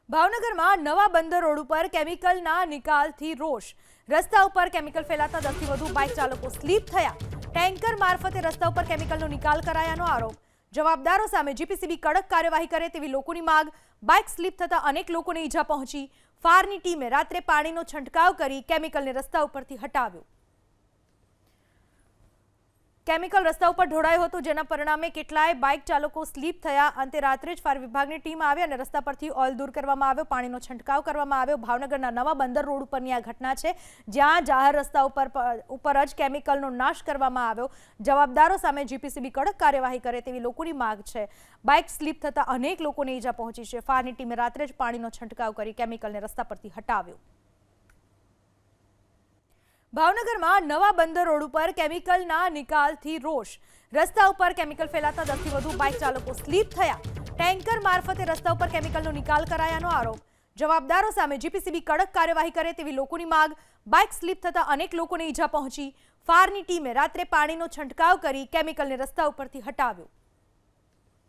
ભાવનગરમાં નવા બંદર રોડ ઉપર કેમિકલના નિકાલથી રોષ। રસ્તા ઉપર કેમિકલ ફેલાતા 10 થી વધુ બાઇક ચાલકો સ્લીપ થયા। ટેન્કર મારફતે રસ્તા ઉપર કેમિકલનો નિકાલ કરાયાનો આરોપ। જવાબદારો સામે જીપીસીબી કડક કાર્યવાહી કરે તેવી લોકોની માંગ। બાઇક સ્લીપ થતા અનેક લોકોને ઈજા પહોંચી। ફાયરની ટીમે રાત્રે પાણીનો છંટકાવ કરી કેમિકલને રસ્તા ઉપરથી હટાવ્યો। કેમિકલ રસ્તા ઉપર ઢોળાયું હતું, જેના પરિણામે કેટલાય બાઇક ચાલકો સ્લીપ થયા। અંતે રાત્રે જ ફાયર વિભાગની ટીમ આવી અને રસ્તા પરથી ઓઇલ દૂર કરવામાં આવ્યો, પાણીનો છંટકાવ કરવામાં આવ્યો। ભાવનગરના નવા બંદર રોડ ઉપરની આ ઘટના છે, જ્યાં જાહેર રસ્તા ઉપર જ કેમિકલનો નાશ કરવામાં આવ્યો। જવાબદારો સામે જીપીસીબી કડક કાર્યવાહી કરે તેવી લોકોની માંગ છે। બાઇક સ્લીપ થતા અનેક લોકોને ઈજા પહોંચી છે। ફાયરની ટીમે રાત્રે જ પાણીનો છંટકાવ કરી કેમિકલને રસ્તા પરથી હટાવ્યો। ભાવનગરમાં નવા બંદર રોડ ઉપર કેમિકલના નિકાલથી રોષ। રસ્તા ઉપર કેમિકલ ફેલાતા 10 થી વધુ બાઇક ચાલકો સ્લીપ થયા। ટેન્કર મારફતે રસ્તા ઉપર કેમિકલનો નિકાલ કરાયાનો આરોપ। જવાબદારો સામે જીપીસીબી કડક કાર્યવાહી કરે તેવી લોકોની માંગ। બાઇક સ્લીપ થતા અનેક લોકોને ઈજા પહોંચી। ફાયરની ટીમે રાત્રે પાણીનો છંટકાવ કરી કેમિકલને રસ્તા ઉપરથી હટાવ્યો।